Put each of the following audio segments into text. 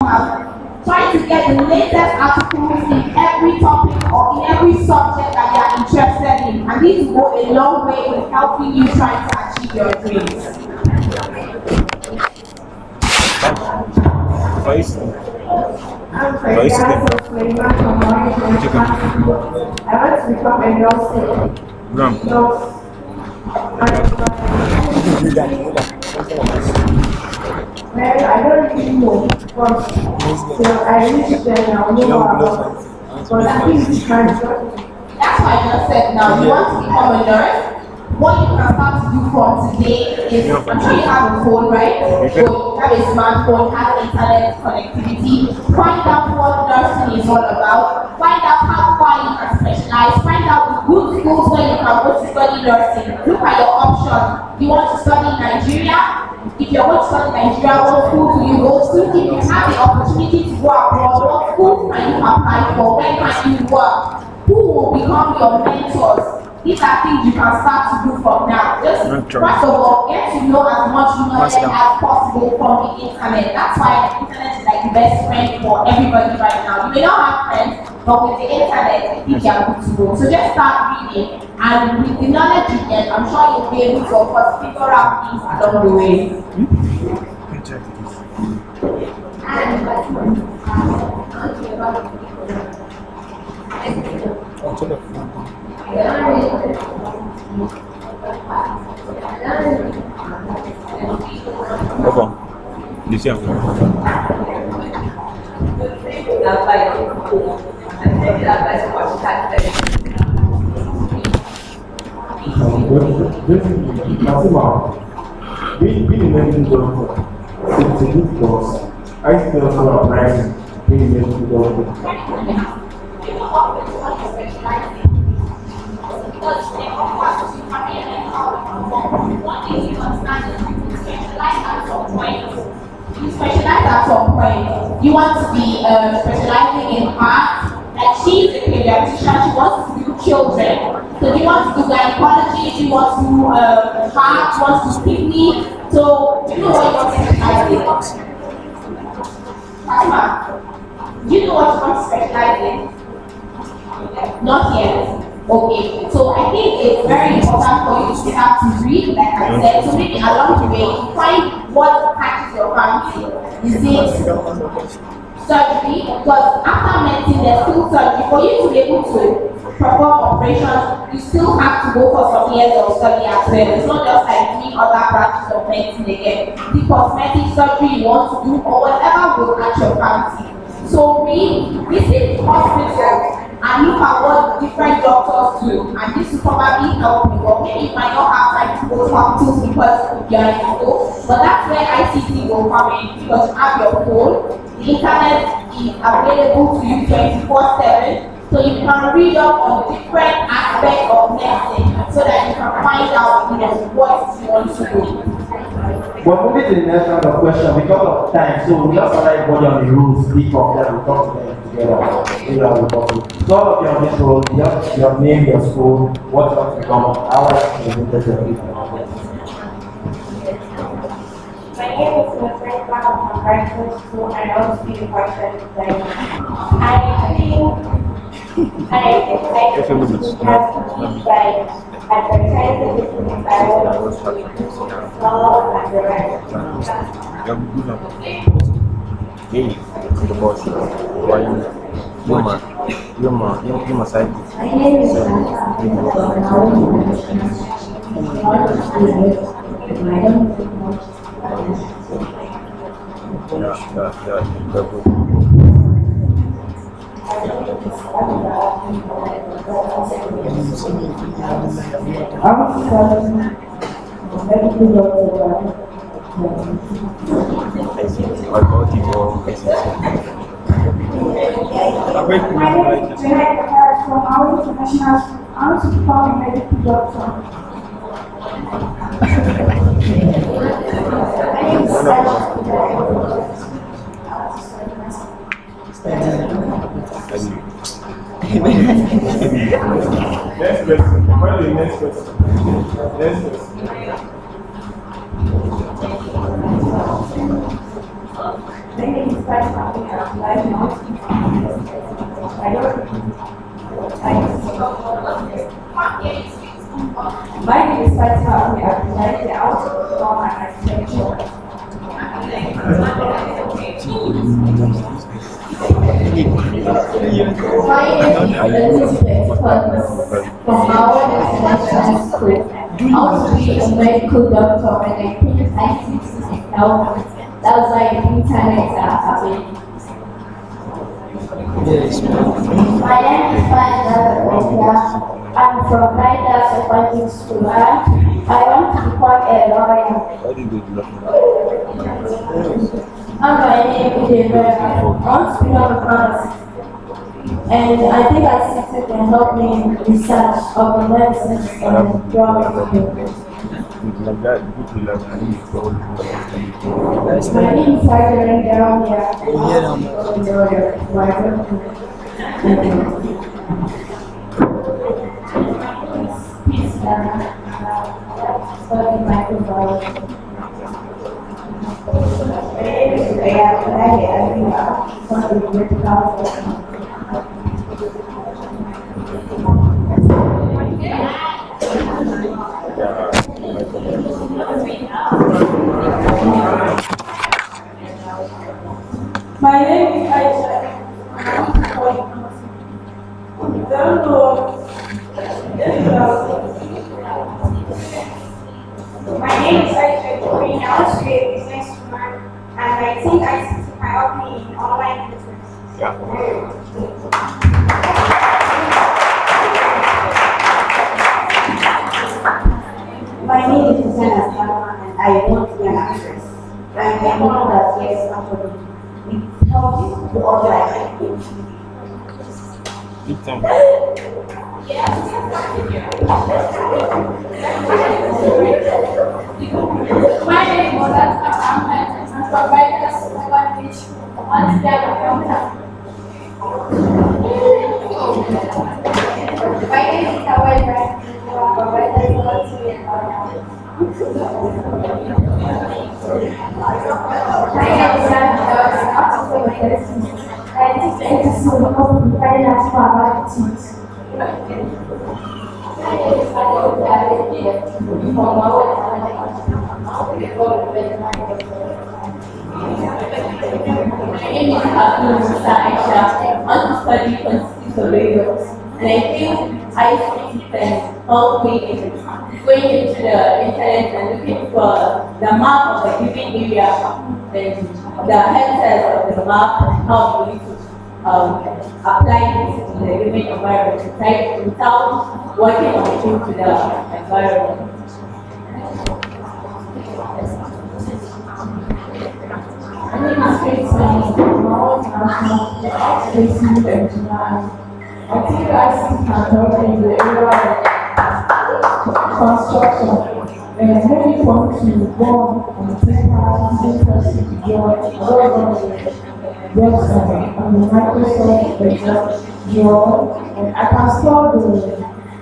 Trying to get the latest articles in every topic or in every subject that you are interested in. And this will go a long way with helping you try to achieve your dreams. I'm Freya from I want to become a nurse. Well, I don't really know, but I reached there now, know about it. But I think it's my job. That's why I just said now, you want to become a nurse? What you can start to do from today is, I'm sure you have a phone, right? So you have a smartphone, have internet connectivity, find out what nursing is all about, find out how far you can specialize, find out the good schools where you can go to study nursing. Look at your options. You want to study in Nigeria? If you're going to study Nigeria, what school do you go to? If you have the opportunity to go abroad, what schools can you apply for? Where can you work? Who will become your mentors? These are things you can start to do from now. Just first of all, get to know as much knowledge as possible from the internet. That's why the internet is like the best friend for everybody right now. You may not have friends, but with the internet, I think you are good to go. So just start reading, and with the knowledge you get, I'm sure you'll be able to, of course, figure out things along the way. Bon, d'ici un peu. Being a medical doctor, it's a good course. I still also apply being a medical doctor. Because they offer us to come in and help. One thing you understand is you specialize at some point. You specialize at some point. You want to be specializing in heart. Like she's a pediatrician, she wants to do children. So you want to do gynecology, you want to do heart, you want to do kidney. So you know what you want to specialize in. Fatima, do you know what you want to specialize in? Not yet. Okay, so I think it's very important for you to start to read, like I said, so maybe along the way, you find what catches your fancy. Is it surgery? Because after medicine, there's still surgery. For you to be able to perform operations, you still have to go for some years of study as well. It's not just like doing other branches of medicine again. The cosmetic surgery you want to do, or whatever will catch your fancy. So visit hospitals and look at what different doctors do, and this will probably help you. But maybe you might not have time to go to hospitals because you are in school, but that's where ICT will come in, because you have your phone, the internet is available to you 24/7, so you can read up on different aspects of medicine so that you can find out what you want to do. We're moving to the next round of questions because of time, so we just allow everybody on the rules, speak up, then we talk to them together. So all of you on this road, just your name, your school, what you want to become, how you related to it. My name is Minna from graduate school, and I want to be a question. I think have to be like advertising this environment small and direct. Hey, the boss. Why you must say. My name is Next question. What is the next question? Next question. My name is despite having a life not I don't my name is despite having a life out from my attention. My name is Elizabeth Thomas from Howard International School. I want to be a medical doctor and I think I teach in health. That's why the internet are happening. My name is Minna. I'm from Niger Secondary School. I want to become a lawyer. And my name is Niger. I want to become a pharmacist. And I think I think can help me in research of the medicines and drugs. My name is Niger down here. My name is Aisha. My name is Aisha. I want to be a businesswoman, and I think ICT can help me in online business. Yeah. My name is Susanna Salma and I want to be an actress. And I know that yes, actually, it helps to organize it. Big time. My name is Monica Ahmed. I'm from Niger Secondary School. Once again, my name is Howard. And I think ICT can help me in going into the internet and looking for the map of the given area and the hectares of the map and how we need to apply this in the given environment without working on into the environment. My name is Grace Manning. I'm I think I see can help in the area of construction. Maybe from to one and take part in person to join website on the Microsoft Draw. And I can store the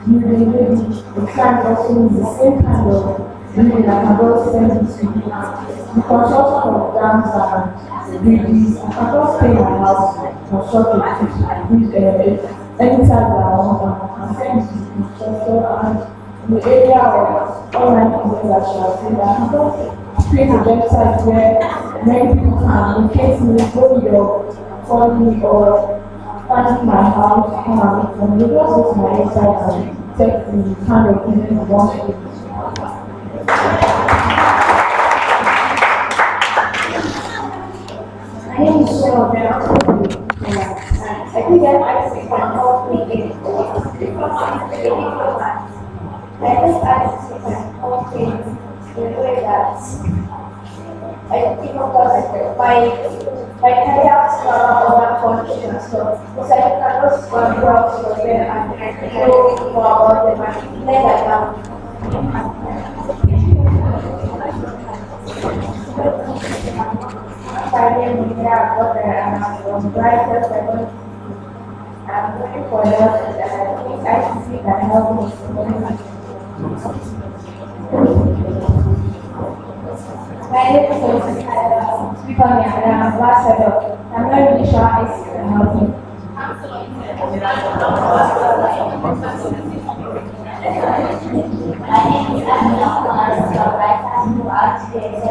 building, maybe the client also is the same kind of building. I can just send it to you. The construction of dams and bridges, I can just pay my house, construct it. Anytime I want, I can send it to the constructor and the area of online commercial, I can just create a website where many people can locate me, go your call me or find my house, come and look for me. Just go to my website and check the kind of thing you want to do. My name is Cheryl. I think that ICT can help me in because I'm a diplomat. I think ICT can help me in a way that I think of my career is not other countries and stuff. Because I can just go abroad for them and know more about them and learn like that. My name is Minna, and I'm from Niger Secondary. I'm looking for help and I think ICT can help me. My name is becoming an ambassador. I'm not really sure how I can help you. My name is Anna, so I come to art today.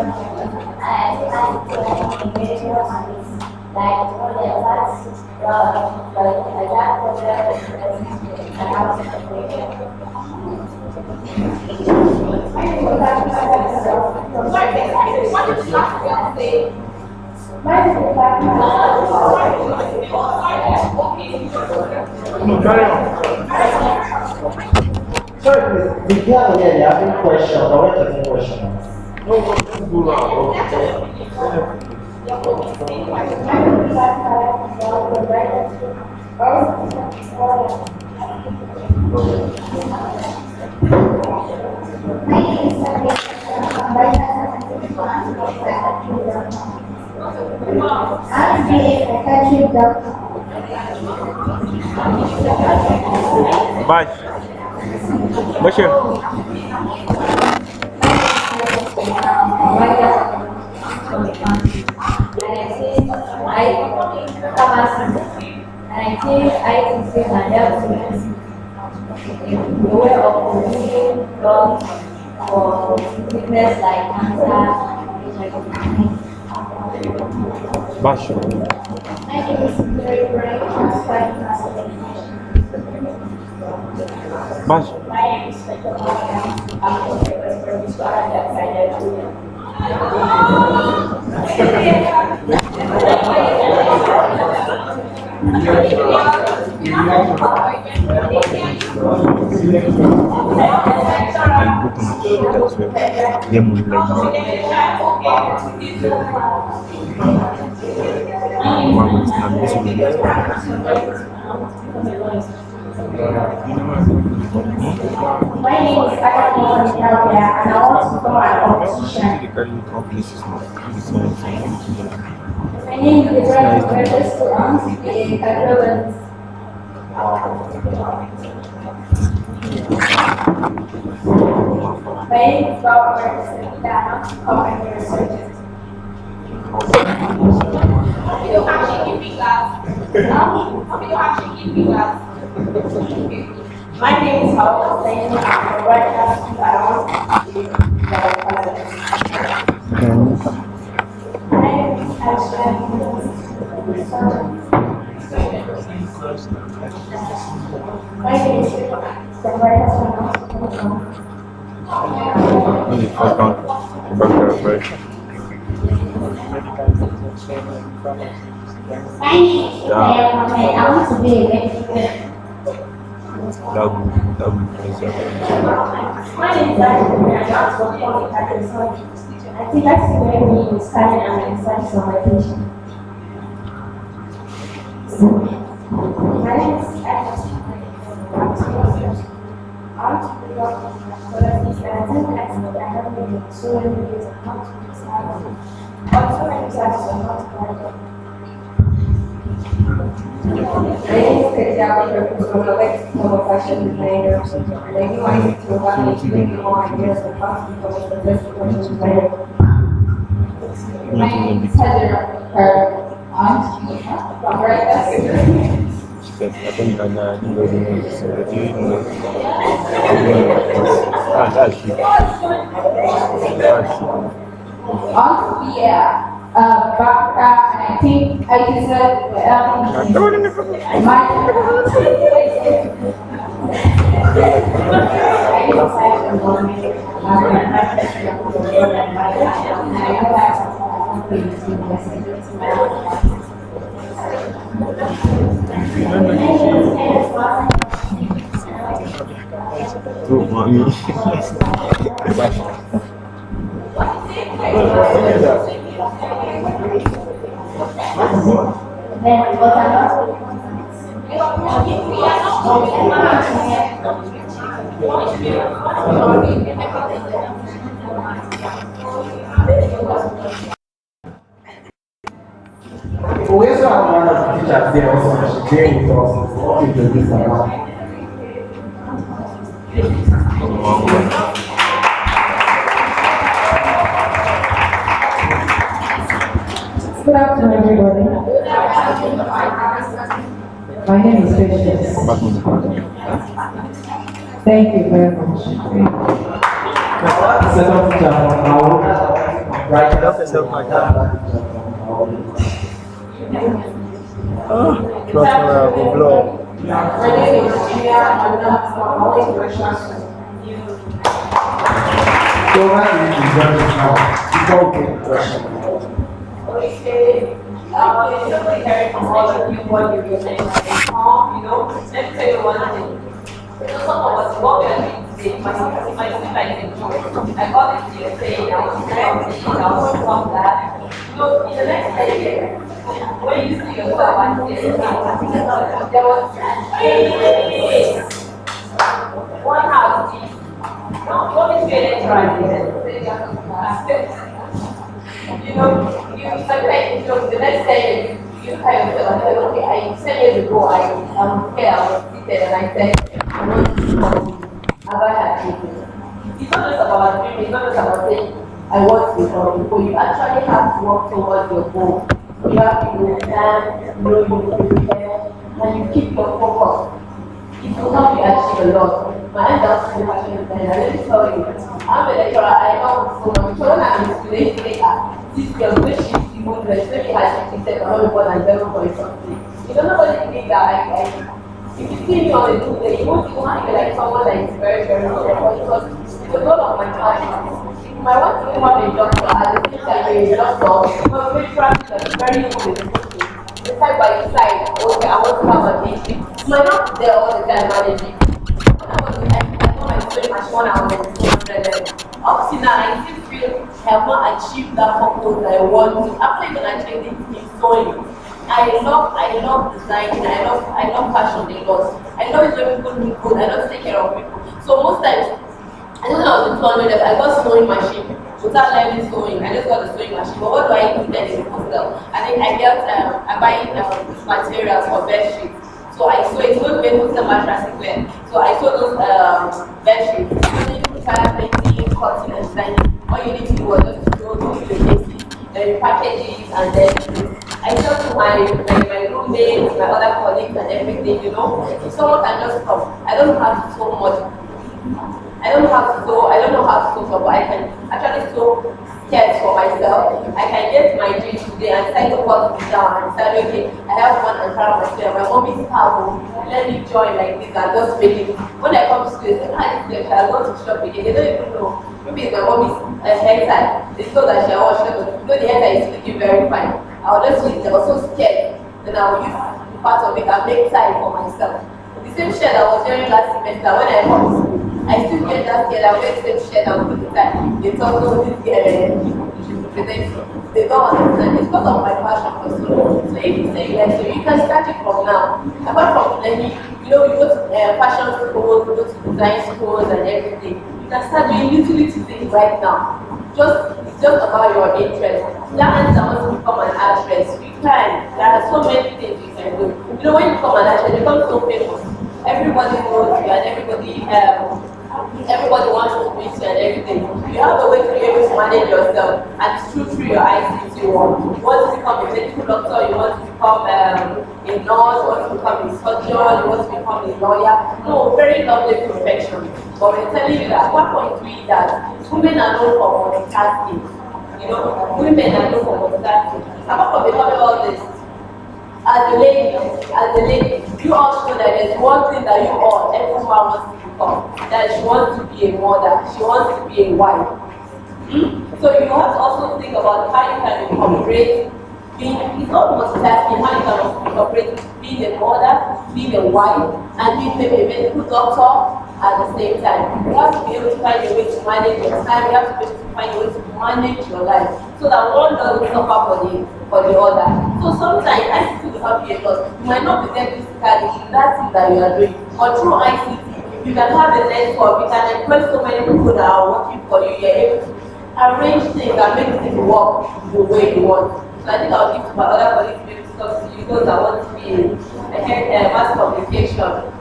I like to video on this, like the last, like I got the house of No, carry on. Sorry, please. The girl here, they are having questions. I want to ask question. No, let's go around. Bye. Bashir. I think I can say my help the way of preventing drugs or sickness like cancer, HIV. Bashir. My name is very brave and quite Bashir. My name is I'm from My name is Agatha and I want to become an competition. My name is Ibrahim Restaurant in Cameroon. My name is Barbara and I want to become a neurosurgeon. You have chicken fingers. You have chicken fingers. My name is Howard Hussein. I'm a broadcast and I want to be My name is Ashley. My name is from broadcast. Only first round. My name is I want to be a lecturer. That would be easier. My name is Ashley. I want to work I think that's the way we study and research on my patient. My name is Ashley. I want to be a doctor. I think I have been so many years of how to decide. Also, I decide to not to I think it's out here because when I like to come up, I should be later. Like, you might to about to make more ideas of possible for the best questions later. My name is Heather, her aunt, from right I think I know this. Do you know? That's you. Aunt, yeah. Baka, and I think I deserve Good mommy. We also have one of the teachers there also. She's there with us. What is the this about? Good afternoon, everybody. My name is Patience. Thank you very much. Second teacher from our right now. My name is Gia. I'm not from Questions. So that is the judges now. Before we take the question. Okay, somebody heard from all of you what you were saying. Let me tell you one thing. Some of us, what we are doing today, my sister like I got this year saying I was dressing, I was from that. In the next 10 years, when you see yourself and say, there was 3 one house, no, what is your electoral? You sometimes the next day you kind of feel like, okay, 10 years ago I was here, I was seated and I said, I want to see something. Have I had children? It's not just about dreaming, it's not just about saying, I want to become people. You actually have to work towards your goal. You have to plan, you prepare, and you keep your focus. It will help you achieve a lot. My end up to be passionate, and let me tell you, I'm a lecturer, I know so much. So when I'm in school, they say, this girl, when she's even dressed, maybe has 67 or more than 11 point something. You don't know what it means that if you see me on a good day, you won't feel like someone that is very, very good, because it's a lot of my time. I want to become a doctor, at the same time, you're a doctor, but very practical, very good. Side by side, okay, I want to have a PhD. You might not be there all the time managing. When I know my story much more now than 200 level. Up to now, I still feel I have not achieved that purpose that I want to. After even achieving it, sewing. I love designing, I love fashion a lot. I love doing people look good, I love taking care of people. So most times, I don't know how to 200 level, I got sewing machine. Without learning sewing, I just got the sewing machine. But what do I do then in the hostel? I think I buy materials for bed sheets. So I sew it, don't make hostel mattress wear. So I sew those bed sheets. You don't need to try painting, cutting, and designing. All you need to do is just sew those basics, then you package it, and then I talk to my roommates, my other colleagues, and everything. If someone can just come, I don't have to sew much. I don't know how to sew, but I can actually sew skirts for myself. I can get my jeans today and decide to cut it down and say, okay, I have one and try myself. My mom is home, let me join like this and just make it. When I come to school, they say, I'll go to shop again. They don't even know. Maybe it's my momm's hairstyle. They saw that she was shop, but the hairstyle is looking very fine. I'll just use it. I was so scared. Then I'll use part of it and make time for myself. The same shirt I was wearing last semester when I come to school. I still get that girl, I wear the same shirt and put the time. They talk to this girl, they don't understand. It's because of my passion for sewing. So if you say yes, so you can start it from now. Apart from learning, you go to fashion schools, you go to design schools and everything. You can start doing little things right now. It's just about your interest. That means I want to become an actress. You can. There are so many things you can do. When you become an actress, you become so famous. Everybody knows you and everybody wants to meet you and everything. You have a way to be able to manage yourself, and it's through your ICT work. You want to become a medical doctor, you want to become a nurse, you want to become a surgeon, you want to become a lawyer. No, very lovely profession. But we're telling you that 1.3 that women are known for multitasking. Women are known for multitasking. Apart from talking about this, as a lady, you all know that there's one thing that everyone wants to become, that she wants to be a mother, she wants to be a wife. So you have to also think about how you can incorporate it's not multitasking, how you can incorporate being a mother, being a wife, and being maybe a medical doctor at the same time. You have to be able to find a way to manage your time, you have to be able to find a way to manage your life, so that one doesn't suffer for the other. So sometimes ICT will help you a lot. You might not be there physically in that thing that you are doing, but through ICT, you can have a network, you can employ so many people that are working for you, you're able to arrange things and make things work the way you want. So I think I'll give to my other colleagues maybe to talk to you, those that want to be a mass communication.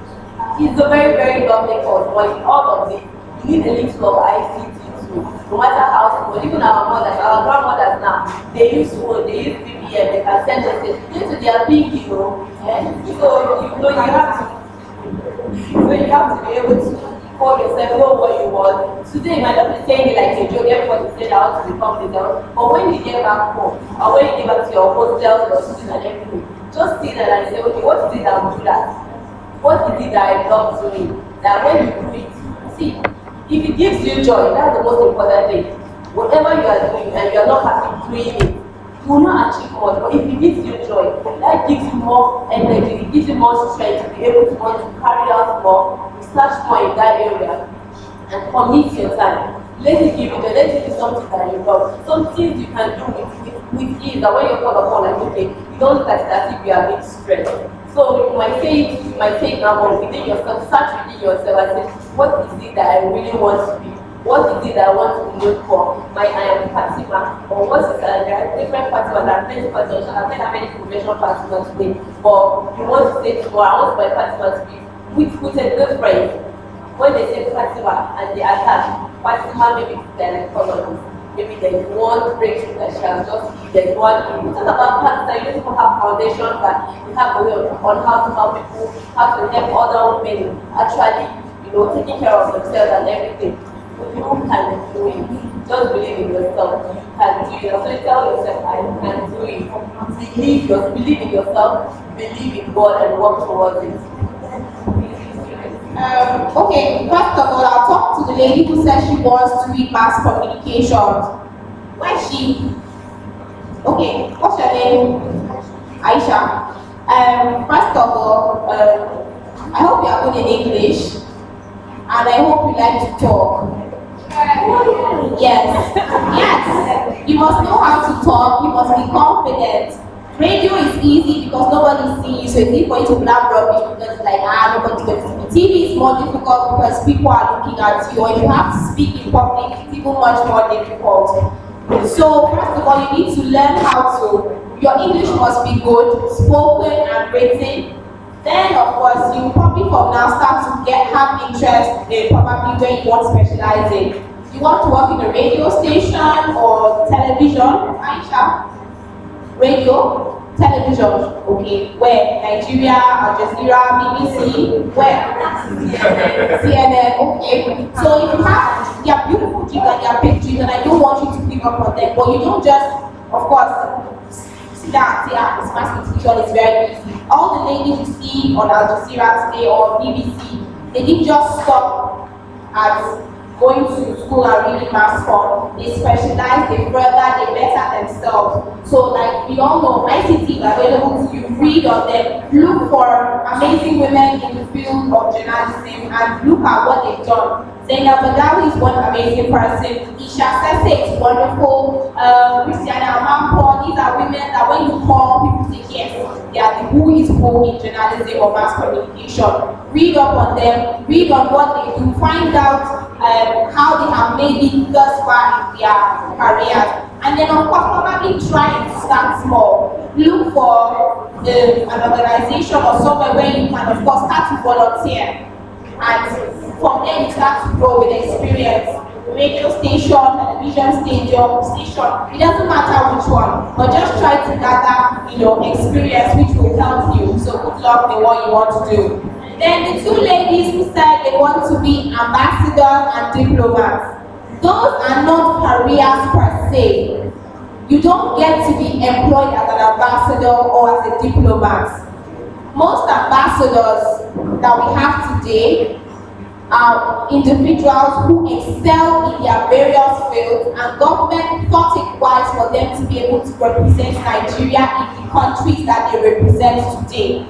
It's a very, very lovely course, but in all of it, you need a little of ICT too. No matter how small, even our mothers, our grandmothers now, they use phone, they use BBM, DM, they can send message. Due to their big, so you have to. So you have to be able to call yourself, know what you want. Today, you might not be saying it like a joke, everybody said I want to become the girl. But when you get back home, or when you get back to your hostel, your school and everything, just see that and say, okay, what is it that I'm good at? What is it that I love doing? That when you do it, see, if it gives you joy, that's the most important thing. Whatever you are doing and you are not happy doing it, you will not achieve much. But if it gives you joy, that gives you more energy, it gives you more strength to be able to want to carry out more, research more in that area, and commit your time. Let it give you joy, let it be something that you love. Some things you can do with ease, that when you call upon, like, okay, you don't look at it as if you are being stressed. So you might say it now, but within yourself, search within yourself and say, what is it that I really want to be? What is it that I want to look for? I am Fatima, or what is that? There are different Fatimas, there are plenty Fatimas, I've made many professional Fatimas today, but you want to say, well, I want my Fatima to be with a good friend. When they say Fatima and they attack, Fatima maybe they're like colonies. Maybe there's one breakthrough that she has just, there's one. We talk about cancer, you don't have foundations that you have a way on how to help people, how to help other women actually, taking care of themselves and everything. You can do it. Just believe in yourself. You can do it. So tell yourself, I can do it. Believe in yourself, believe in God, and work towards it. Okay, first of all, I'll talk to the lady who said she wants to read mass communication. Where is she? Okay, what's your name? Aisha. First of all, I hope you are good in English, and I hope you like to talk. Yes. You must know how to talk, you must be confident. Radio is easy because nobody sees you, so it's easy for you to blab rubbish because it's like, nobody's going to see. TV is more difficult because people are looking at you, or if you have to speak in public, it's even much more difficult. So, first of all, you need to learn how to, your English must be good, spoken and written. Then, of course, you probably from now start to have interest in probably where you want to specialize in. You want to work in a radio station or television, Aisha? Radio, television, okay, where? Nigeria, Al Jazeera, BBC, where? CNN, okay. So if you have their beautiful dreams and their big dreams, and I don't want you to give up on them, but you don't just, of course, sit down and say, this mass communication is very easy. All the ladies you see on Al Jazeera today or BBC, they didn't just stop at going to school and reading mass comm. They specialize, they further, they better themselves. So like we all know, ICT is available to you, read on them, look for amazing women in the field of journalism and look at what they've done. Zainab Badawi is one amazing person. Isha Sese is wonderful. Christiana Amampo, these are women that when you call, people say yes, they are the who is who in journalism or mass communication. Read up on them, read on what they do, find out how they have made it thus far in their careers. And then of course, probably try to start small. Look for an organization or somewhere where you can of course start to volunteer. And from there you start to grow with experience. Radio station, television station, it doesn't matter which one, but just try to gather, experience which will help you. So good luck in what you want to do. Then the two ladies who said they want to be ambassadors and diplomats. Those are not careers per se. You don't get to be employed as an ambassador or as a diplomat. Most ambassadors that we have today are individuals who excel in their various fields, and government thought it wise for them to be able to represent Nigeria in the countries that they represent today.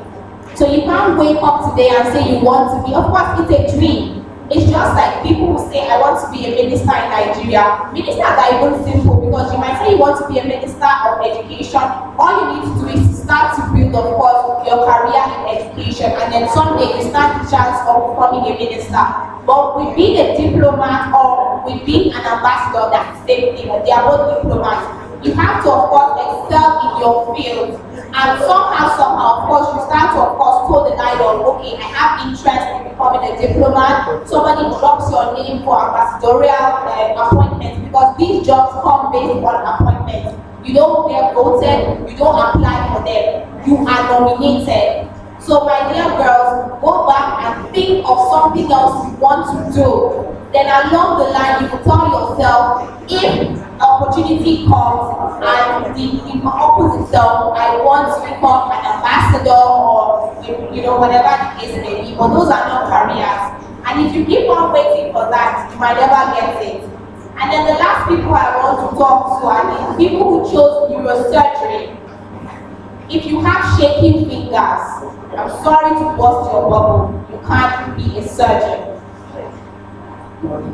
So you can't wake up today and say you want to be, of course it's a dream. It's just like people who say, I want to be a minister in Nigeria. Ministers are even simple because you might say you want to be a minister of education. All you need to do is to start to build, of course, your career in education, and then someday you start the chance of becoming a minister. But with being a diplomat or with being an ambassador, that's the same thing. They are both diplomats. You have to, of course, excel in your field. And somehow, of course, you start to, of course, toe the line on, okay, I have interest in becoming a diplomat. Somebody drops your name for ambassadorial appointments because these jobs come based on appointments. You don't get voted, you don't apply for them. You are nominated. So my dear girls, go back and think of something else you want to do. Then along the line, you will tell yourself, if opportunity comes and it opens itself, I want to become an ambassador or whatever the case may be. But those are not careers. And if you keep on waiting for that, you might never get it. And then the last people I want to talk to are the people who chose neurosurgery. If you have shaking fingers, I'm sorry to burst your bubble, you can't be a surgeon.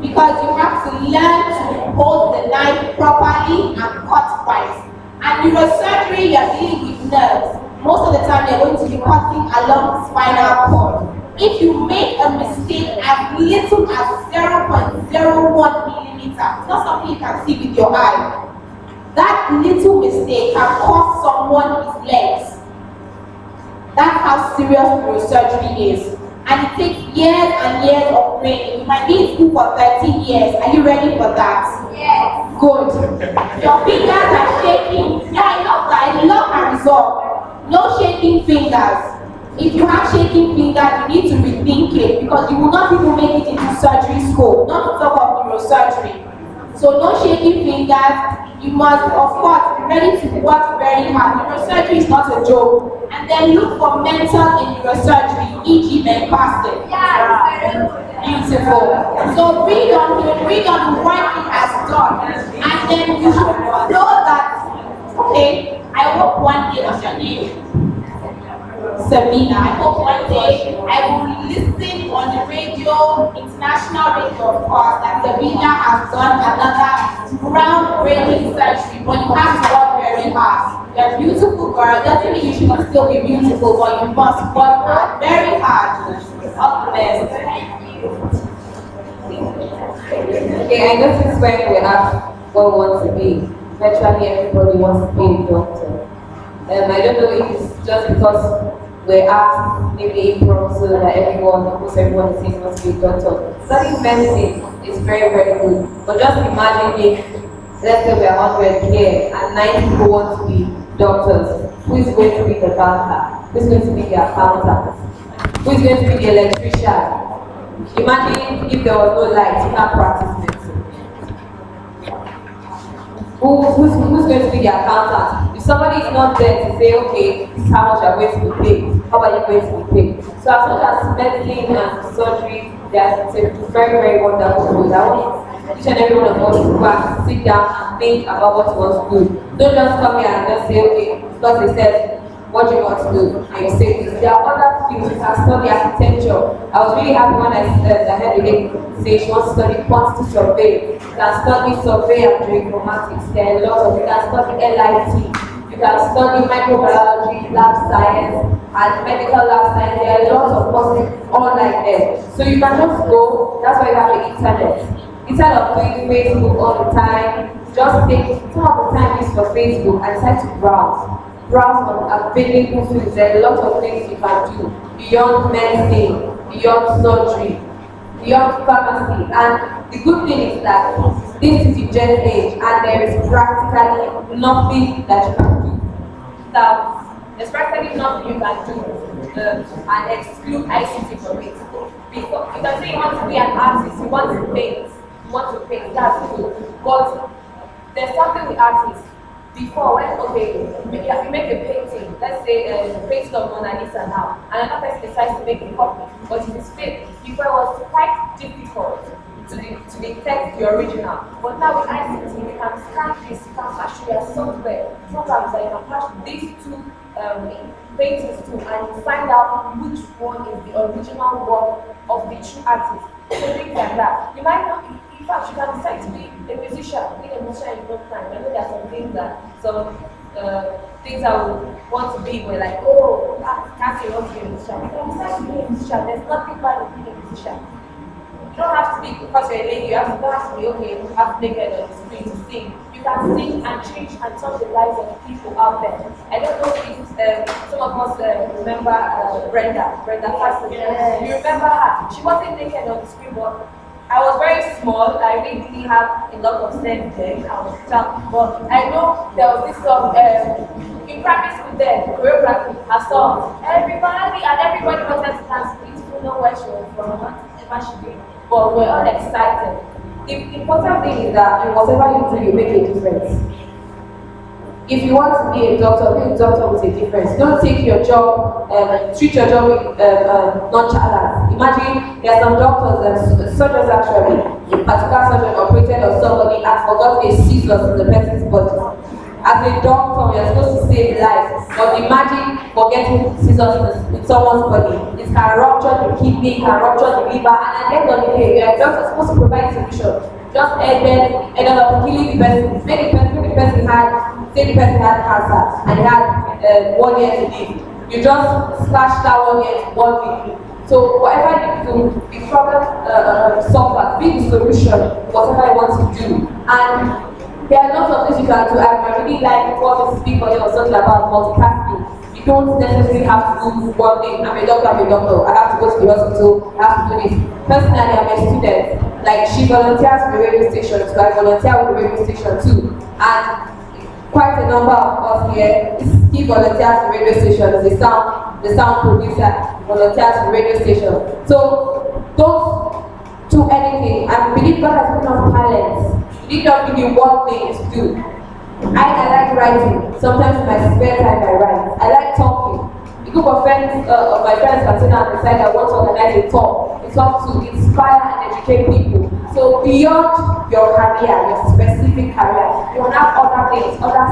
Because you have to learn to hold the knife properly and cut right. And neurosurgery, you're dealing with nerves. Most of the time, you're going to be cutting along the spinal cord. If you make a mistake as little as 0.01 millimeter, it's not something you can see with your eye. That little mistake can cost someone his legs. That's how serious neurosurgery is. And it takes years and years of training. You might be in school for 13 years. Are you ready for that? Yes. Good. Your fingers are shaking. Yeah, I love that. I love and resolve. No shaking fingers. If you have shaking fingers, you need to rethink it because you will not even make it into surgery school, not to talk of neurosurgery. So no shaking fingers. You must, of course, be ready to work very hard. Neurosurgery is not a joke. And then look for mentors in neurosurgery, e.g. Ben Carson. Yeah. Beautiful. So read on the work he has done. And then you should know that, okay, I hope one day, what's your name? Sabina. I hope one day I will listen on the radio, international radio, of course, that Sabina has done another groundbreaking surgery, but you have to work very hard. You're a beautiful girl. Doesn't mean you should still be beautiful, but you must work hard, very hard. All the best. Okay, I noticed when we ask what we want to be, virtually everybody wants to be a doctor. I don't know if it's just because we're asked maybe impromptu that almost everyone is saying wants to be a doctor. Studying medicine is very, very good. But just imagine if, let's say we're 100 here and 9 people want to be doctors. Who is going to be the banker? Who is going to be the accountant? Who is going to be the electrician? Imagine if there was no light, you can't practice medicine. Who's going to be the accountant? If somebody is not there to say, okay, this is how much you're going to be paid, how are you going to be paid? So as much as medicine and surgery, they are very, very wonderful tools. I want each and every one of us to go and sit down and think about what you want to do. Don't just come here and just say, okay, because they said, what do you want to do? And you say this. There are other things. You can study architecture. I was really happy when I heard the lady say she wants to study quantity survey. You can study survey and geoinformatics. There are a lot of. You can study LIT. You can study microbiology, lab science, and medical lab science. There are a lot of courses all like that. So you can just go. That's why you have the internet. Instead of doing Facebook all the time, just take some of the time is for Facebook and decide to browse on available tools. There are a lot of things you can do beyond medicine, beyond surgery, beyond pharmacy. And the good thing is that this is the Gen age and there is practically nothing that you can do. There's practically nothing you can do and exclude ICT from it. Because you can say you want to be an artist, you want to paint, that's good. But there's something with artists. Before, when, okay, you make a painting, let's say a painting of Mona Lisa now, and another person decides to make a copy, but it is fake. Before it was quite difficult to detect the original. But now with ICT, you can scan this, you can flash your software. Sometimes you can flash these two paintings too, and you find out which one is the original work of the true artist. So things like that. You might not. In fact, you can decide to be a musician. Being a musician is not time. I know there are some things things I would want to be, but like, oh, can't say you want to be a musician. You can decide to be a musician. There's nothing bad with being a musician. You don't have to be, because you're a lady, you don't have to be, okay, you have naked on the screen to sing. You can sing and change and touch the lives of people out there. I don't know if some of us remember Brenda Fasson. You remember her? She wasn't naked on the screen, but I was very small. I really didn't have a lot of sense then. I was child, but I know there was this song in primary school then, choreography, a song. Everybody wanted to dance. We didn't know where she was from, whatever she did, but we're all excited. The important thing is that in whatever you do, you make a difference. If you want to be a doctor with a difference. Don't take your job, treat your job with nonchalance. Imagine there are some doctors and surgeons actually, a particular surgeon operated on somebody and forgot a scissors in the person's body. As a doctor, you're supposed to save lives, but imagine forgetting scissors in someone's body. It can rupture the kidney, it can rupture the liver, and at the end of the day, you're just supposed to provide solution. Just ended up killing the person. Say the person had cancer and he had 1 year to live. You just slash that 1 year to 1 week. So whatever you do, the problem solver, be the solution, whatever you want to do. And there are lots of things you can do. I really like what this people was talking about multitasking. You don't necessarily have to do one thing. I'm a doctor. I have to go to the hospital. I have to do this. Personally, I'm a student. Like, she volunteers with the radio station, so I volunteer with the radio station too. And quite a number of us here, he volunteers with the radio station. The sound producer volunteers with the radio station. So don't do anything. I believe God has given us talents. He did not give you one thing to do. I like writing. Sometimes in my spare time I write. I like talking. A group of friends, of my friends can sit down and decide I want to organize a talk to inspire and educate people. So beyond your career, your specific career, you will have other things, other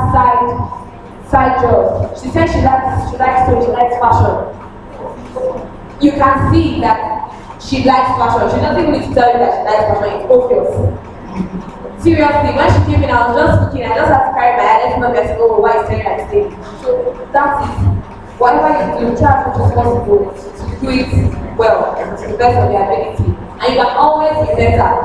side jobs. She said she likes sewing, she likes fashion. You can see that she likes fashion. She doesn't even need to tell you that she likes fashion, it's obvious. Seriously, when she came in, I was just looking, I just had to carry my head, and say, oh, why is staring at this? So that's it. Whatever you do, try as much as possible to do it well, to the best of your ability. And you can always be better.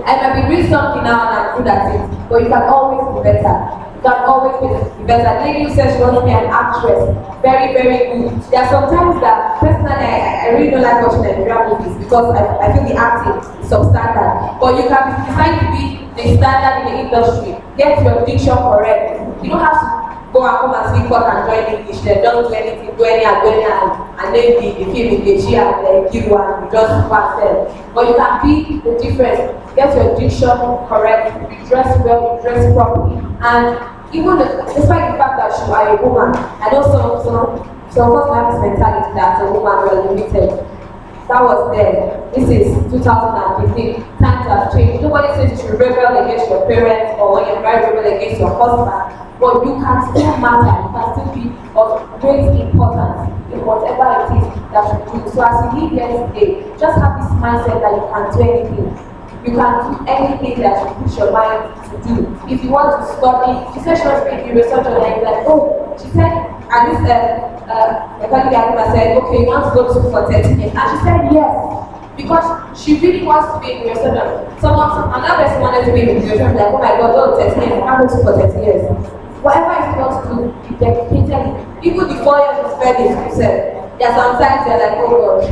I might be doing something now and I'm good at it, but you can always be better. You can always be better. The lady who says she wants to be an actress, very, very good. There are some times that, personally, I really don't like watching Nigerian movies because I feel the acting is substandard. But you can decide to be the standard in the industry. Get your diction correct. You don't have to go and come and speak out and join English. Then don't do anything, do any and then the film in the chair and give one, you just pass. But you can be the difference. Get your diction correct, you dress well, you dress properly. And even despite the fact that you are a woman, I know some of us have this mentality that a woman was limited. That was there. This is 2015. Times have changed. Nobody says you should rebel against your parents or when you're very rebel against your husband. But you can still matter, you can still be of great importance in whatever it is that you do. So as you leave here today, just have this mindset that you can do anything. You can do anything that you put your mind to do. If you want to study, she said she wants to be a researcher, and you're like, oh, she said, and this my colleague Adima said, okay, you want to go to school for 13 years. And she said yes. Because she really wants to be a researcher. Another person wanted to be a researcher, like, oh my god, oh, 13 years, I can't go to school for 13 years. Whatever you want to do, be dedicated. Even the 4 years you spend in school, there are some times you're like, oh gosh.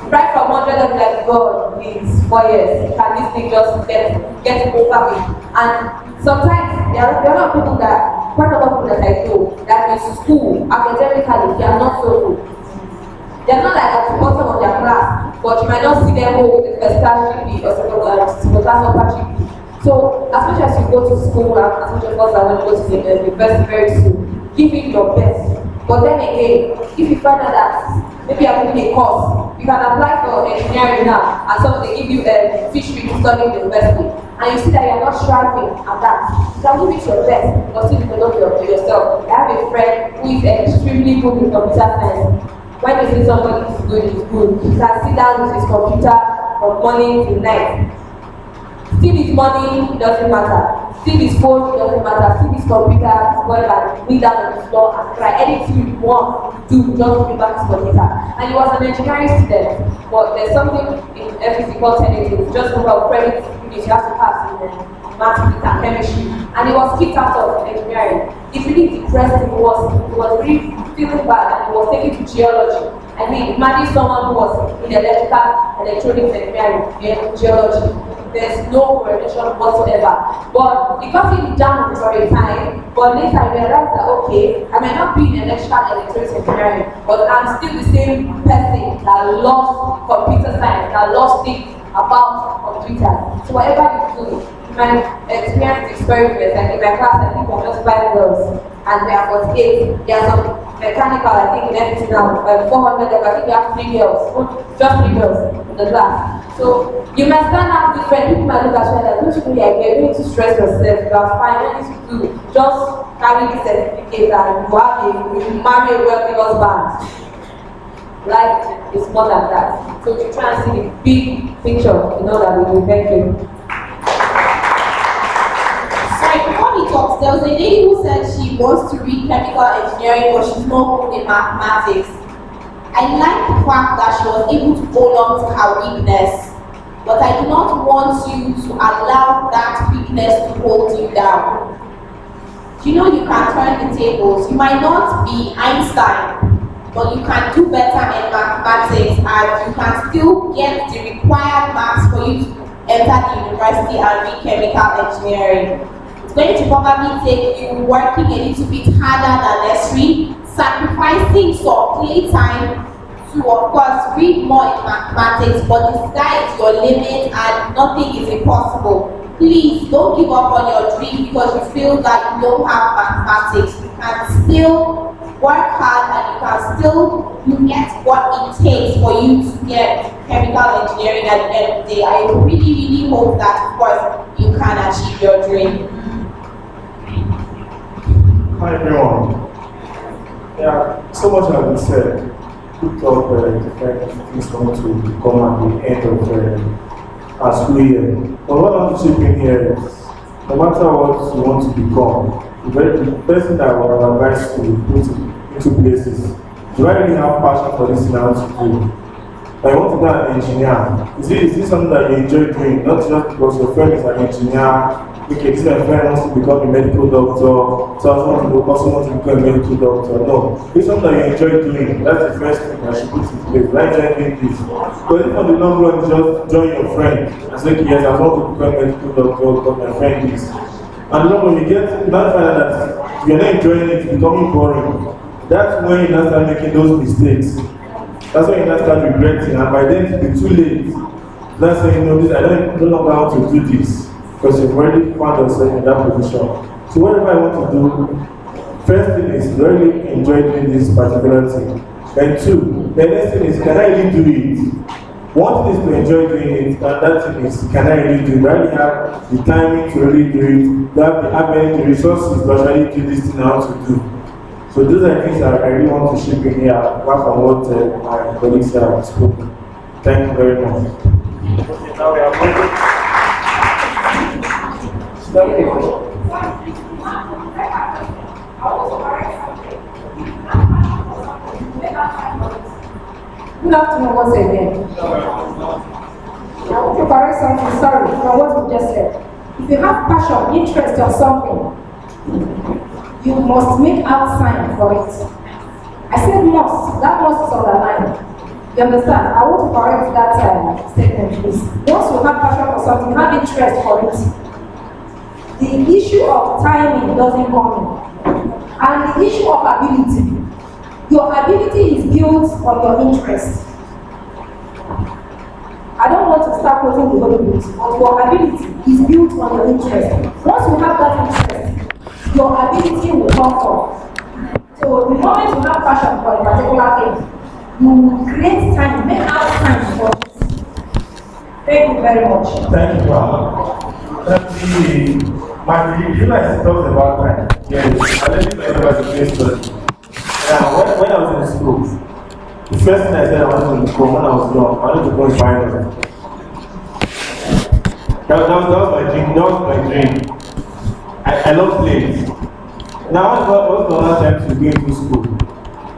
Right from 100 and like, God, please, 4 years. Can this thing just get over me? And sometimes there are a lot of people that, quite a lot of people that I know, that in school, academically, they are not so good. They're not like at the bottom of their class, but you might not see them go with the first class GP or second class upper GP. So, as much as you go to school, and as much as us are going to go to the university very soon, give it your best. But then again, if you find out that maybe you're doing a course, you can apply for engineering now, and so they give you a fishery to study in the university, and you see that you're not striving at that. You can give it your best, but still develop yourself. I have a friend who is extremely good in computer science. When you see somebody is good, he can sit down with his computer from morning till night. Steal his money, it doesn't matter. Steal his phone, it doesn't matter. Steal his computer, his boy can kneel down on the floor and cry. Anything you want to do, just give back his computer. And he was an engineering student, but there's something in everything called technically. It's just number of credits you have to pass in mathematics and chemistry. And he was kicked out of engineering. It really depressed him. He was really feeling bad, and he was taken to geology. I mean, imagine someone who was in electrical, electronics, and geology. There's no correlation whatsoever. But because he jammed for a time, but later I realized that okay, I might not be in electrical, electronics, engineering, but I'm still the same person that loves computer science, that loves things about computers. So whatever you do, my experience is very good. Like in my class, I think we're just 5 girls, and we are 48. There are some mechanical, I think in everything now, 400 I think we have 3 girls, just 3 girls in the class. So you might stand out different. People might look at you like, don't you know you're going to stress yourself? You are fine. What you need to do, just carry the certificate and you marry a wealthy husband. Life is more than that. So you try and see the big picture in all that we do. Thank you. Sorry, before we talk, there was a lady who said she wants to read chemical engineering, but she's not good in mathematics. I like the fact that she was able to hold on to her weakness, but I do not want you to allow that weakness to hold you down. You know you can turn the tables. You might not be Einstein, but you can do better in mathematics and you can still get the required marks for you to enter the university and read chemical engineering. It's going to probably take you working a little bit harder than necessary, sacrificing some playtime to, of course, read more in mathematics, but the sky is your limit and nothing is impossible. Please don't give up on your dream because you feel that you don't have mathematics. You can still work hard and you can still get what it takes for you to get chemical engineering at the end of the day. I really hope that, of course, you can achieve your dream. Hi everyone. Yeah, so much has been said. Good talk, different things going to come at the end of our school year. But what I want to chip in here is, no matter what you want to become, the first thing that I would advise to put into places, do I really have passion for this thing I want to do? I want to be an engineer. Is this something that you enjoy doing? Not just because your friend is an engineer. Okay, this my friend wants to become a medical doctor, so I also want to become a medical doctor. No, it's something that you enjoy doing. That's the first thing that should put in place. Why enjoy doing this? Because if on the long run, just join your friend and say, yes, I want to become a medical doctor because my friend is. And then when you find out that you're not enjoying it, it's becoming boring. That's when you now start making those mistakes. That's when you now start regretting, and by then it'll be too late. That's when you know this, I don't know how to do this. Because you've already found yourself in that position. So whatever I want to do, first thing is really enjoy doing this particular thing. And two, the next thing is, can I really do it? One thing is to enjoy doing it, and that thing is, can I really do it? Do I really have the timing to really do it? Do I have the resources to actually do this thing I want to do? So those are things that I really want to ship in here, apart from what my colleagues have spoken. Thank you very much. Okay, now we are moving. Good afternoon once again. I want to correct something, sorry, from what you just said. If you have passion, interest or something, you must make out sign for it. I said must, that must is underlined. You understand? I want to correct that statement, please. Once you have passion for something, you have interest for it. The issue of timing doesn't come in. And the issue of ability. Your ability is built on your interest. I don't want to start quoting the Holy Ghost, but your ability is built on your interest. Once you have that interest, your ability will come forth. So the moment you have passion for a particular thing, you will create time, make out time for it. Thank you very much. Thank you, Mama. You guys talked about time. Yes, I let you know about the place story. Now, when I was in school, the first thing I said I wanted to become when I was young, I wanted to go in finance. That was my dream. That was my dream. I love planes. Now, what was the last time to go into school?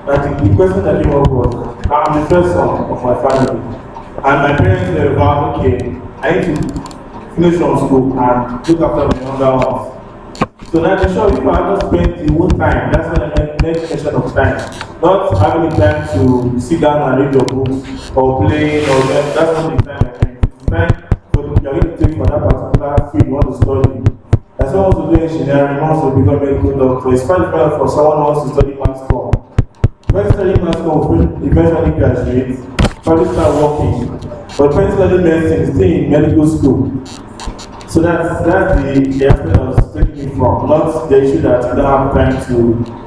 And the question that came up was, I'm the first son of my family. And my parents were about, okay, I need to finish from school and look after my younger ones. So now to show you I have not spent the whole time, that's when I next question of time. Not having the time to sit down and read your books or play or get, that's not the time. I think. It's time for you're going to take for that particular field you want to study. As someone wants to do engineering, wants to become a medical doctor, it's quite difficult for someone who wants to study mass comm. When studying mass comm, eventually graduate, probably start working. But when studying medicine, stay in medical school. So that's the aspect I was taking it from, not the issue that you don't have time to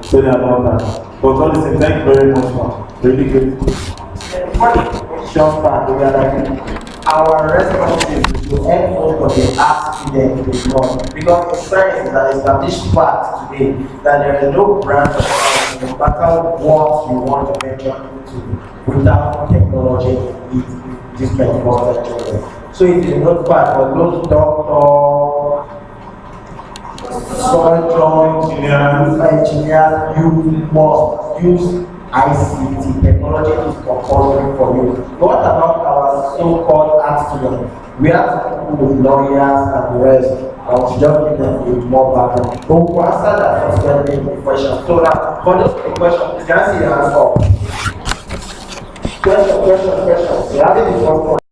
study about that. But all the same, thank you very much for really good. Short part, we are like, our responsibility is to help most of the art students to know. Because science is an established fact today that there is no branch of science, no matter what you want to venture into, without technology, this 21st century. So it is not bad for those doctors, surgeons, engineers, you must use ICT. Technology is compulsory for you. What about our so-called art students? We have to do with lawyers and the rest. I was just give them with more background. But we'll answer that for question. So that for this question, you can see the answer. Question. We have it in the first one.